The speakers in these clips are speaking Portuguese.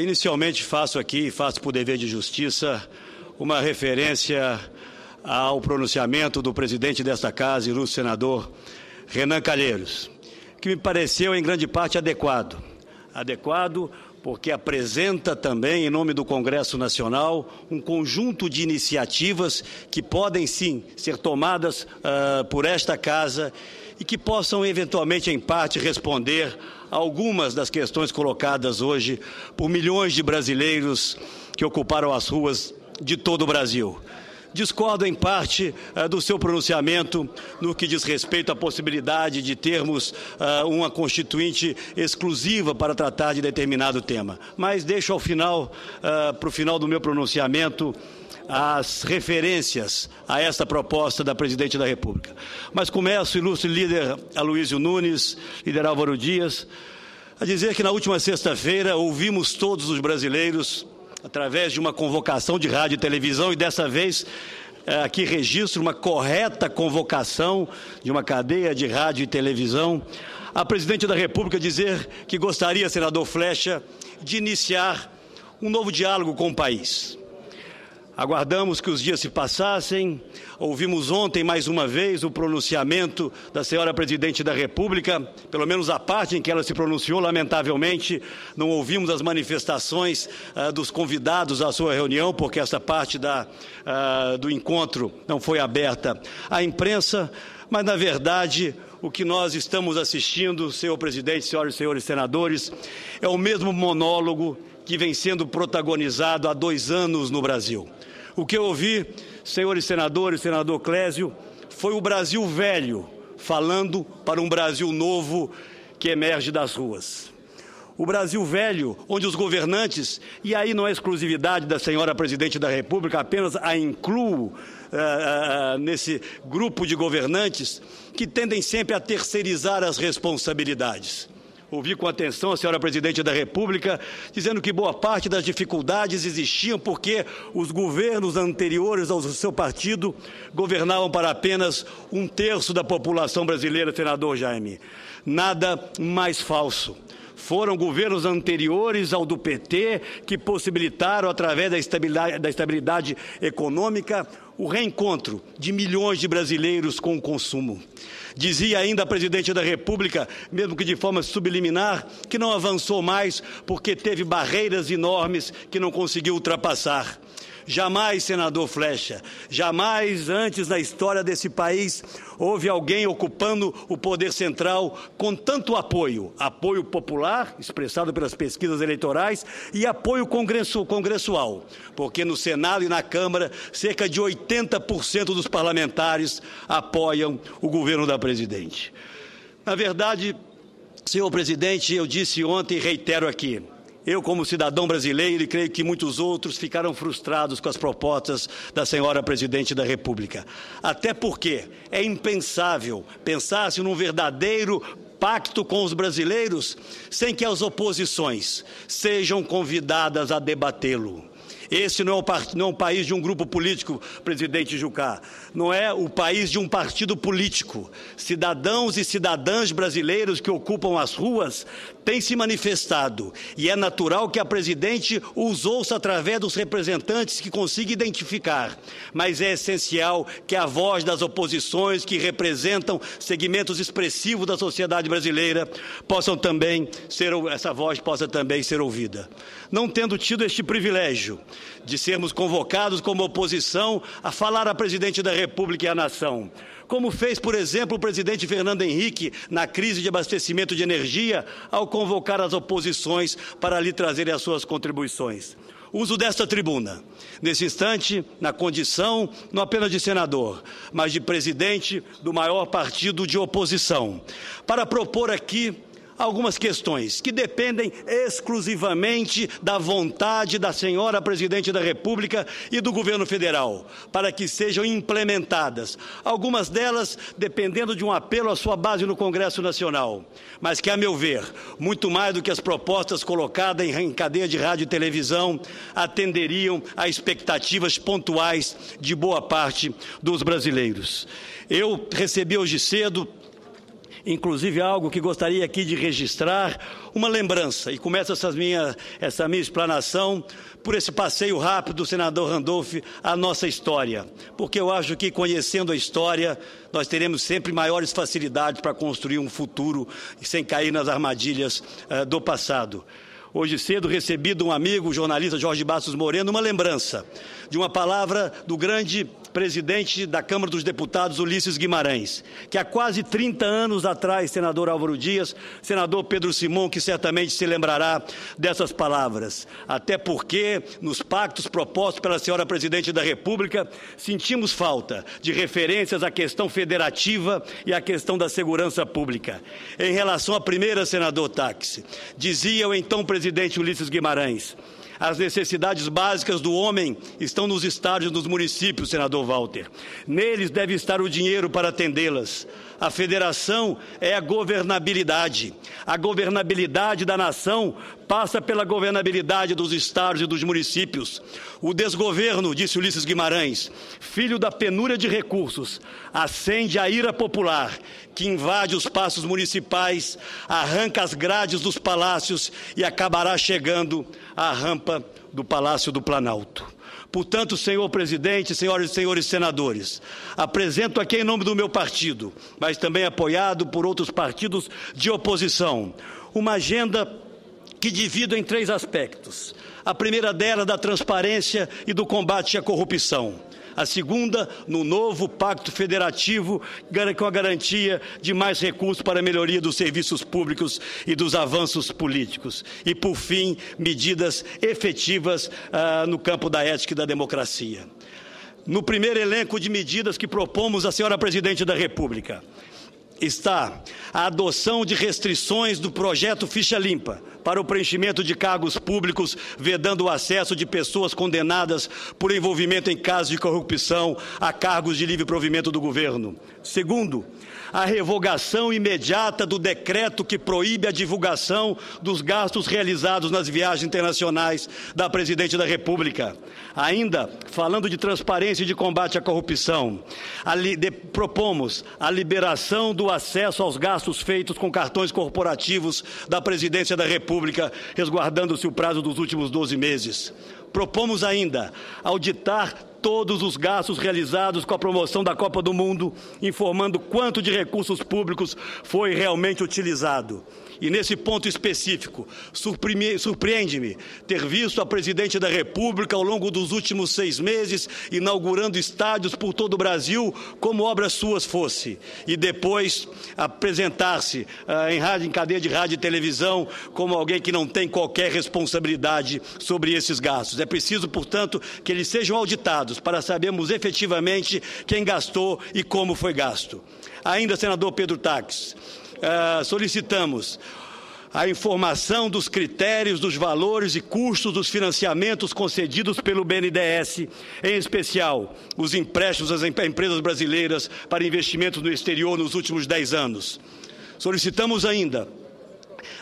Inicialmente faço por dever de justiça, uma referência ao pronunciamento do presidente desta Casa, ilustre senador Renan Calheiros, que me pareceu em grande parte adequado. Adequado porque apresenta também, em nome do Congresso Nacional, um conjunto de iniciativas que podem, sim, ser tomadas por esta Casa e que possam, eventualmente, em parte, responder a algumas das questões colocadas hoje por milhões de brasileiros que ocuparam as ruas de todo o Brasil. Discordo, em parte, do seu pronunciamento no que diz respeito à possibilidade de termos uma constituinte exclusiva para tratar de determinado tema. Mas deixo para o final do meu pronunciamento, as referências a esta proposta da Presidente da República. Mas começo, ilustre líder Aloysio Nunes, líder Álvaro Dias, a dizer que na última sexta-feira ouvimos todos os brasileiros através de uma convocação de rádio e televisão, e dessa vez aqui registro uma correta convocação de uma cadeia de rádio e televisão, a Presidente da República dizer que gostaria, senador Flexa, de iniciar um novo diálogo com o país. Aguardamos que os dias se passassem, ouvimos ontem mais uma vez o pronunciamento da senhora Presidente da República, pelo menos a parte em que ela se pronunciou, lamentavelmente, não ouvimos as manifestações dos convidados à sua reunião, porque essa parte do encontro não foi aberta à imprensa, mas, na verdade, o que nós estamos assistindo, senhor Presidente, senhoras e senhores senadores, é o mesmo monólogo que vem sendo protagonizado há 2 anos no Brasil. O que eu ouvi, senhores senadores, senador Clésio, foi o Brasil velho falando para um Brasil novo que emerge das ruas. O Brasil velho, onde os governantes, e aí não é exclusividade da senhora Presidente da República, apenas a incluo nesse grupo de governantes, que tendem sempre a terceirizar as responsabilidades. Ouvi com atenção a senhora Presidente da República dizendo que boa parte das dificuldades existiam porque os governos anteriores ao seu partido governavam para apenas 1/3 da população brasileira, senador Jaime. Nada mais falso. Foram governos anteriores ao do PT que possibilitaram, através da estabilidade econômica, o reencontro de milhões de brasileiros com o consumo. Dizia ainda a Presidente da República, mesmo que de forma subliminar, que não avançou mais porque teve barreiras enormes que não conseguiu ultrapassar. Jamais, senador Flexa, jamais antes na história desse país houve alguém ocupando o poder central com tanto apoio popular, expressado pelas pesquisas eleitorais, e apoio congressual, porque no Senado e na Câmara, cerca de 80% dos parlamentares apoiam o governo da Presidente. Na verdade, senhor Presidente, eu disse ontem e reitero aqui, eu, como cidadão brasileiro, e creio que muitos outros, ficaram frustrados com as propostas da senhora Presidente da República. Até porque é impensável pensar-se num verdadeiro pacto com os brasileiros sem que as oposições sejam convidadas a debatê-lo. Esse não é um país de um grupo político, presidente Jucá. Não é o país de um partido político. Cidadãos e cidadãs brasileiros que ocupam as ruas têm se manifestado. E é natural que a presidente os ouça através dos representantes que consiga identificar. Mas é essencial que a voz das oposições, que representam segmentos expressivos da sociedade brasileira, essa voz possa também ser ouvida. Não tendo tido este privilégio de sermos convocados como oposição a falar à Presidente da República e à nação, como fez, por exemplo, o presidente Fernando Henrique na crise de abastecimento de energia, ao convocar as oposições para lhe trazerem as suas contribuições. Uso desta tribuna, nesse instante, na condição não apenas de senador, mas de presidente do maior partido de oposição, para propor aqui algumas questões que dependem exclusivamente da vontade da senhora Presidente da República e do governo federal, para que sejam implementadas. Algumas delas dependendo de um apelo à sua base no Congresso Nacional, mas que, a meu ver, muito mais do que as propostas colocadas em cadeia de rádio e televisão, atenderiam a expectativas pontuais de boa parte dos brasileiros. Eu recebi hoje cedo inclusive algo que gostaria aqui de registrar, uma lembrança, e começo essa minha explanação por esse passeio rápido do senador Randolph à nossa história, porque eu acho que, conhecendo a história, nós teremos sempre maiores facilidades para construir um futuro sem cair nas armadilhas do passado. Hoje cedo recebi de um amigo, o jornalista Jorge Bastos Moreno, uma lembrança de uma palavra do grande presidente da Câmara dos Deputados, Ulisses Guimarães, que há quase 30 anos atrás, senador Álvaro Dias, senador Pedro Simon, que certamente se lembrará dessas palavras. Até porque, nos pactos propostos pela senhora Presidente da República, sentimos falta de referências à questão federativa e à questão da segurança pública. Em relação à primeira, senador Táxi, dizia o então presidente Ulisses Guimarães: as necessidades básicas do homem estão nos estádios dos municípios, senador Walter. Neles deve estar o dinheiro para atendê-las. A federação é a governabilidade. A governabilidade da nação passa pela governabilidade dos estados e dos municípios. O desgoverno, disse Ulisses Guimarães, filho da penúria de recursos, acende a ira popular, que invade os passos municipais, arranca as grades dos palácios e acabará chegando à rampa do Palácio do Planalto. Portanto, senhor presidente, senhoras e senhores senadores, apresento aqui em nome do meu partido, mas também apoiado por outros partidos de oposição, uma agenda que divido em 3 aspectos. A primeira delas, da transparência e do combate à corrupção. A segunda, no novo pacto federativo, com a garantia de mais recursos para a melhoria dos serviços públicos e dos avanços políticos. E, por fim, medidas efetivas no campo da ética e da democracia. No primeiro elenco de medidas que propomos à senhora Presidente da República, está a adoção de restrições do projeto Ficha Limpa para o preenchimento de cargos públicos, vedando o acesso de pessoas condenadas por envolvimento em casos de corrupção a cargos de livre provimento do governo. Segundo, a revogação imediata do decreto que proíbe a divulgação dos gastos realizados nas viagens internacionais da Presidente da República. Ainda, falando de transparência e de combate à corrupção, propomos a liberação do acesso aos gastos feitos com cartões corporativos da Presidência da República, resguardando-se o prazo dos últimos 12 meses. Propomos ainda auditar todos os gastos realizados com a promoção da Copa do Mundo, informando quanto de recursos públicos foi realmente utilizado. E nesse ponto específico, surpreende-me ter visto a Presidente da República, ao longo dos últimos 6 meses, inaugurando estádios por todo o Brasil, como obras suas fosse, e depois apresentar-se em cadeia de rádio e televisão como alguém que não tem qualquer responsabilidade sobre esses gastos. É preciso, portanto, que eles sejam auditados para sabermos efetivamente quem gastou e como foi gasto. Ainda, senador Pedro Táxi, solicitamos a informação dos critérios, dos valores e custos dos financiamentos concedidos pelo BNDES, em especial os empréstimos às empresas brasileiras para investimentos no exterior nos últimos 10 anos. Solicitamos ainda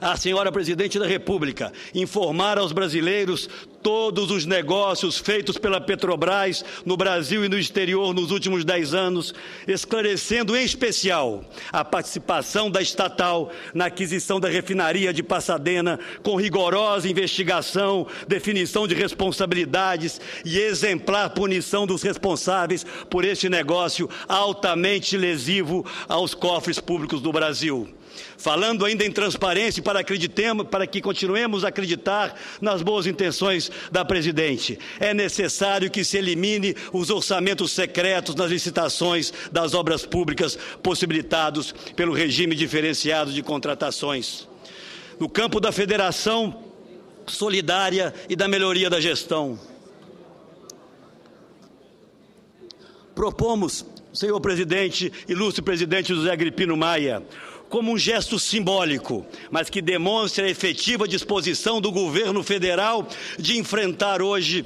a senhora Presidente da República informar aos brasileiros todos os negócios feitos pela Petrobras no Brasil e no exterior nos últimos 10 anos, esclarecendo em especial a participação da estatal na aquisição da refinaria de Pasadena, com rigorosa investigação, definição de responsabilidades e exemplar punição dos responsáveis por este negócio altamente lesivo aos cofres públicos do Brasil. Falando ainda em transparência, para que continuemos a acreditar nas boas intenções da Presidente, é necessário que se elimine os orçamentos secretos nas licitações das obras públicas possibilitados pelo regime diferenciado de contratações. No campo da federação solidária e da melhoria da gestão, propomos, senhor Presidente, ilustre Presidente José Agripino Maia, como um gesto simbólico, mas que demonstre a efetiva disposição do governo federal de enfrentar hoje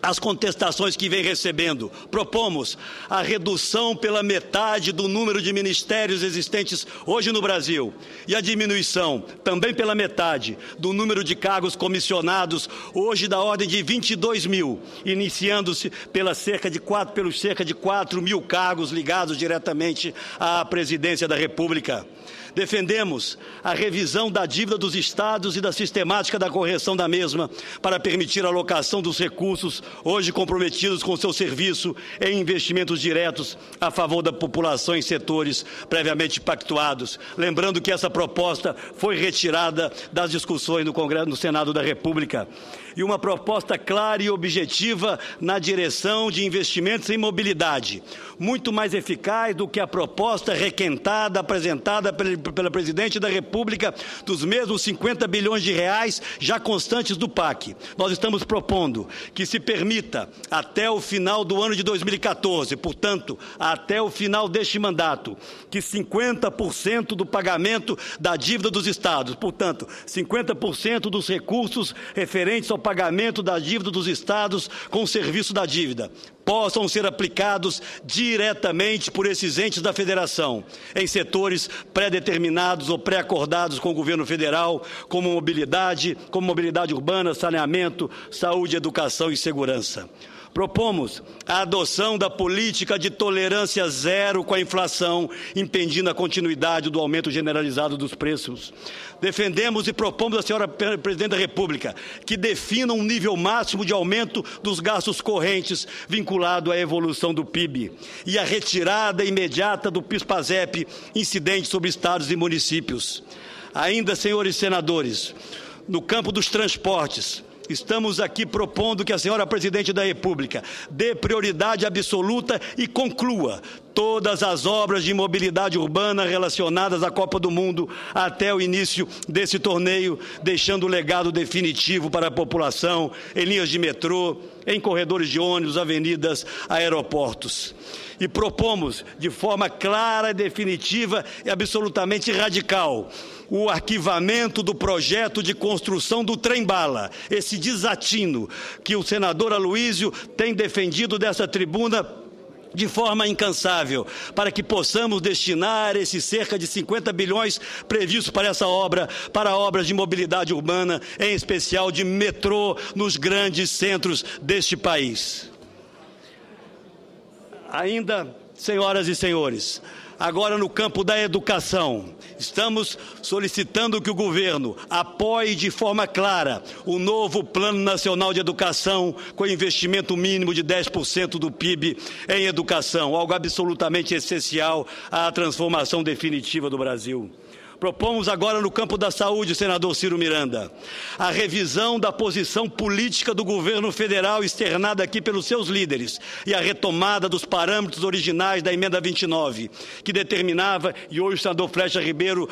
as contestações que vem recebendo. Propomos a redução pela metade do número de ministérios existentes hoje no Brasil e a diminuição, também pela metade, do número de cargos comissionados, hoje da ordem de 22 mil, iniciando-se pelos cerca de 4 mil cargos ligados diretamente à Presidência da República. Defendemos a revisão da dívida dos estados e da sistemática da correção da mesma para permitir a alocação dos recursos hoje comprometidos com seu serviço em investimentos diretos a favor da população em setores previamente pactuados. Lembrando que essa proposta foi retirada das discussões no Congresso, no Senado da República. E uma proposta clara e objetiva na direção de investimentos em mobilidade, muito mais eficaz do que a proposta requentada, apresentada pela Presidente da República, dos mesmos 50 bilhões de reais já constantes do PAC. Nós estamos propondo que se permita, até o final do ano de 2014, portanto, até o final deste mandato, que 50% do pagamento da dívida dos estados, portanto, 50% dos recursos referentes ao pagamento da dívida dos estados com o serviço da dívida, possam ser aplicados diretamente por esses entes da federação, em setores pré-determinados ou pré-acordados com o governo federal, como mobilidade urbana, saneamento, saúde, educação e segurança. Propomos a adoção da política de tolerância zero com a inflação, impedindo a continuidade do aumento generalizado dos preços. Defendemos e propomos à senhora Presidente da República que defina um nível máximo de aumento dos gastos correntes vinculado à evolução do PIB e a retirada imediata do PIS/PASEP incidente sobre estados e municípios. Ainda, senhores senadores, no campo dos transportes, estamos aqui propondo que a senhora Presidente da República dê prioridade absoluta e conclua todas as obras de mobilidade urbana relacionadas à Copa do Mundo até o início desse torneio, deixando o legado definitivo para a população em linhas de metrô, em corredores de ônibus, avenidas, aeroportos. E propomos, de forma clara, definitiva e absolutamente radical, o arquivamento do projeto de construção do trem-bala, esse desatino que o senador Aloísio tem defendido dessa tribuna de forma incansável, para que possamos destinar esses cerca de 50 bilhões previstos para essa obra, para obras de mobilidade urbana, em especial de metrô nos grandes centros deste país. Ainda, senhoras e senhores, agora no campo da educação, estamos solicitando que o governo apoie de forma clara o novo Plano Nacional de Educação com investimento mínimo de 10% do PIB em educação, algo absolutamente essencial à transformação definitiva do Brasil. Propomos agora no campo da saúde, senador Ciro Miranda, a revisão da posição política do governo federal externada aqui pelos seus líderes e a retomada dos parâmetros originais da emenda 29, que determinava, e hoje o senador Flecha Ribeiro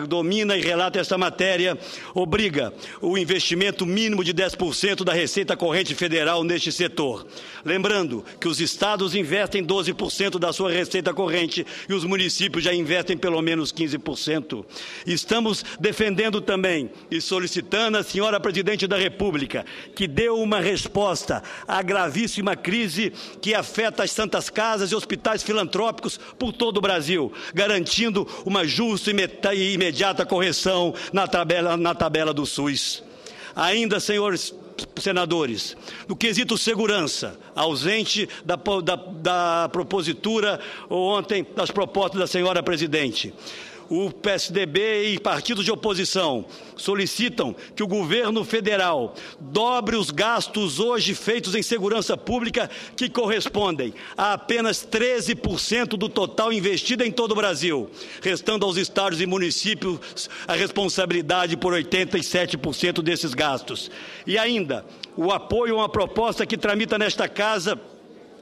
domina e relata essa matéria, obriga o investimento mínimo de 10% da receita corrente federal neste setor. Lembrando que os estados investem 12% da sua receita corrente e os municípios já investem pelo menos 15%. Estamos defendendo também e solicitando à senhora Presidente da República que dê uma resposta à gravíssima crise que afeta as santas casas e hospitais filantrópicos por todo o Brasil, garantindo uma justa e imediata correção na tabela do SUS. Ainda, senhores senadores, no quesito segurança, ausente da propositura ontem das propostas da senhora Presidente, o PSDB e partidos de oposição solicitam que o governo federal dobre os gastos hoje feitos em segurança pública, que correspondem a apenas 13% do total investido em todo o Brasil, restando aos estados e municípios a responsabilidade por 87% desses gastos. E ainda, o apoio a uma proposta que tramita nesta casa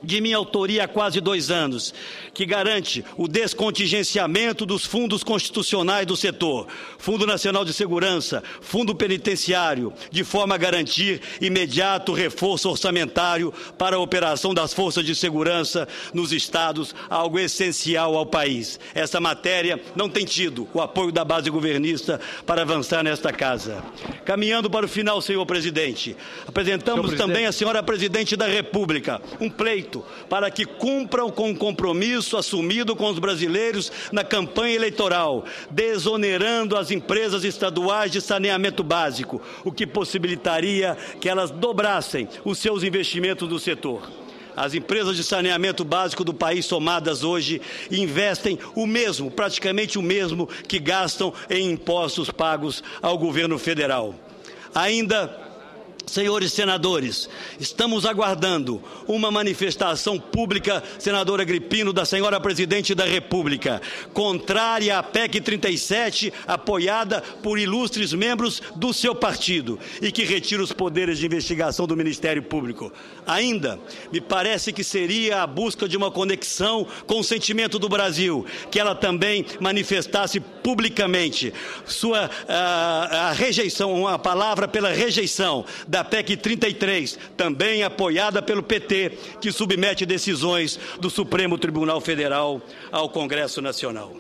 de minha autoria há quase 2 anos, que garante o descontingenciamento dos fundos constitucionais do setor, Fundo Nacional de Segurança, Fundo Penitenciário, de forma a garantir imediato reforço orçamentário para a operação das forças de segurança nos estados, algo essencial ao país. Essa matéria não tem tido o apoio da base governista para avançar nesta casa. Caminhando para o final, senhor presidente, apresentamos também à senhora presidente da República um pleito para que cumpram com o compromisso assumido com os brasileiros na campanha eleitoral, desonerando as empresas estaduais de saneamento básico, o que possibilitaria que elas dobrassem os seus investimentos no setor. As empresas de saneamento básico do país somadas hoje investem o mesmo, praticamente o mesmo, que gastam em impostos pagos ao governo federal. Ainda, senhores senadores, estamos aguardando uma manifestação pública, senador Agripino, da senhora presidente da República, contrária à PEC 37, apoiada por ilustres membros do seu partido e que retira os poderes de investigação do Ministério Público. Ainda, me parece que seria a busca de uma conexão com o sentimento do Brasil, que ela também manifestasse publicamente a rejeição, a palavra pela rejeição da PEC 33, também apoiada pelo PT, que submete decisões do Supremo Tribunal Federal ao Congresso Nacional.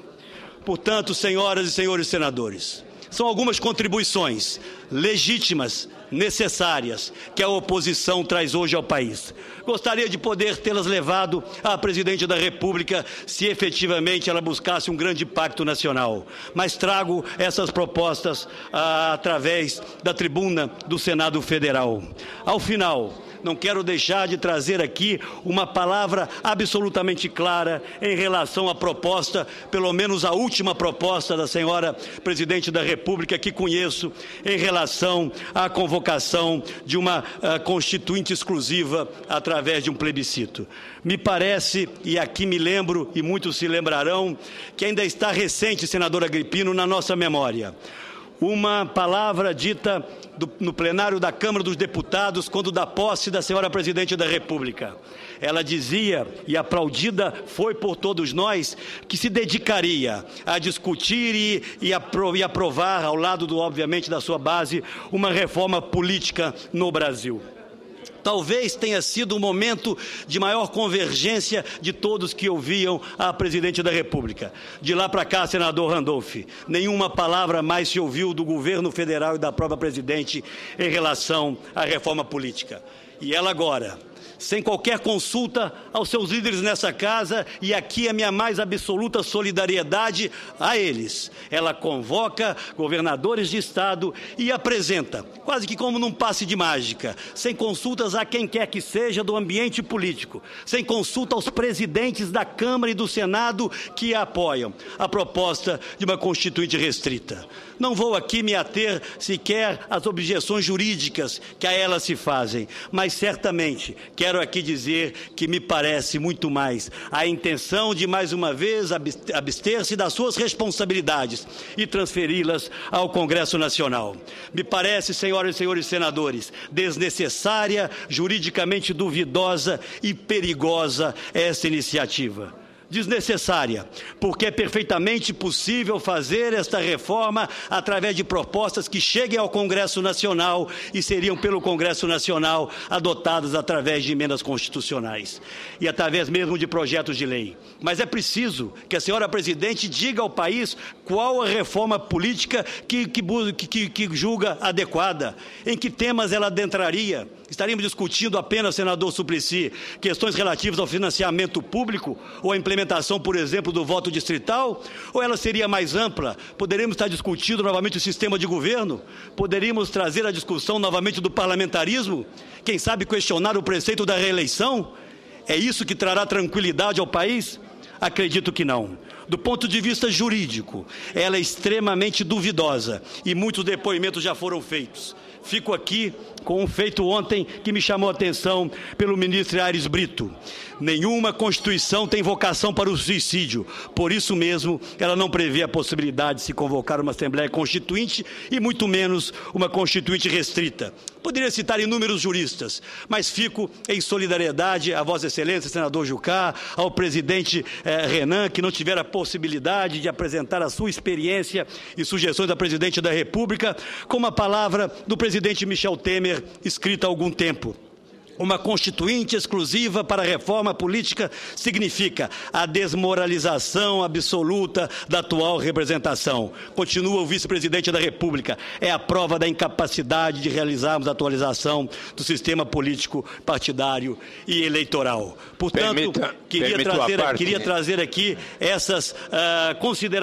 Portanto, senhoras e senhores senadores, são algumas contribuições legítimas, necessárias, que a oposição traz hoje ao país. Gostaria de poder tê-las levado à presidente da República se efetivamente ela buscasse um grande pacto nacional. Mas trago essas propostas através da tribuna do Senado Federal. Ao final, não quero deixar de trazer aqui uma palavra absolutamente clara em relação à proposta, pelo menos a última proposta da senhora presidente da República que conheço, em relação à convocação de uma constituinte exclusiva através de um plebiscito. Me parece, e aqui me lembro, e muitos se lembrarão, que ainda está recente, senador Agripino, na nossa memória. Uma palavra dita no plenário da Câmara dos Deputados, quando da posse da senhora presidente da República. Ela dizia, e aplaudida foi por todos nós, que se dedicaria a discutir e aprovar, ao lado, obviamente, da sua base, uma reforma política no Brasil. Talvez tenha sido o momento de maior convergência de todos que ouviam a presidente da República. De lá para cá, senador Randolph, nenhuma palavra mais se ouviu do governo federal e da própria presidente em relação à reforma política. E ela agora, sem qualquer consulta aos seus líderes nessa casa, e aqui a minha mais absoluta solidariedade a eles. Ela convoca governadores de estado e apresenta, quase que como num passe de mágica, sem consultas a quem quer que seja do ambiente político, sem consulta aos presidentes da Câmara e do Senado que a apoiam, a proposta de uma constituinte restrita. Não vou aqui me ater sequer às objeções jurídicas que a ela se fazem, mas certamente quero aqui dizer que me parece muito mais a intenção de, mais uma vez, abster-se das suas responsabilidades e transferi-las ao Congresso Nacional. Me parece, senhoras e senhores senadores, desnecessária, juridicamente duvidosa e perigosa essa iniciativa. Desnecessária, porque é perfeitamente possível fazer esta reforma através de propostas que cheguem ao Congresso Nacional e seriam pelo Congresso Nacional adotadas através de emendas constitucionais e através mesmo de projetos de lei. Mas é preciso que a senhora presidente diga ao país qual a reforma política que julga adequada, em que temas ela adentraria. Estaríamos discutindo apenas, senador Suplicy, questões relativas ao financiamento público ou à implementação, por exemplo, do voto distrital? Ou ela seria mais ampla? Poderíamos estar discutindo novamente o sistema de governo? Poderíamos trazer a discussão novamente do parlamentarismo? Quem sabe questionar o preceito da reeleição? É isso que trará tranquilidade ao país? Acredito que não. Do ponto de vista jurídico, ela é extremamente duvidosa e muitos depoimentos já foram feitos. Fico aqui com um feito ontem que me chamou a atenção pelo ministro Aires Brito. Nenhuma Constituição tem vocação para o suicídio. Por isso mesmo, ela não prevê a possibilidade de se convocar uma Assembleia Constituinte e muito menos uma Constituinte restrita. Poderia citar inúmeros juristas, mas fico em solidariedade a Vossa Excelência, senador Jucá, ao presidente Renan, que não tiver a possibilidade de apresentar a sua experiência e sugestões da presidente da República, com uma palavra do presidente Michel Temer, escrita há algum tempo. Uma constituinte exclusiva para a reforma política significa a desmoralização absoluta da atual representação. Continua o vice-presidente da República. É a prova da incapacidade de realizarmos a atualização do político partidário e eleitoral. Portanto, queria trazer aqui essas considerações.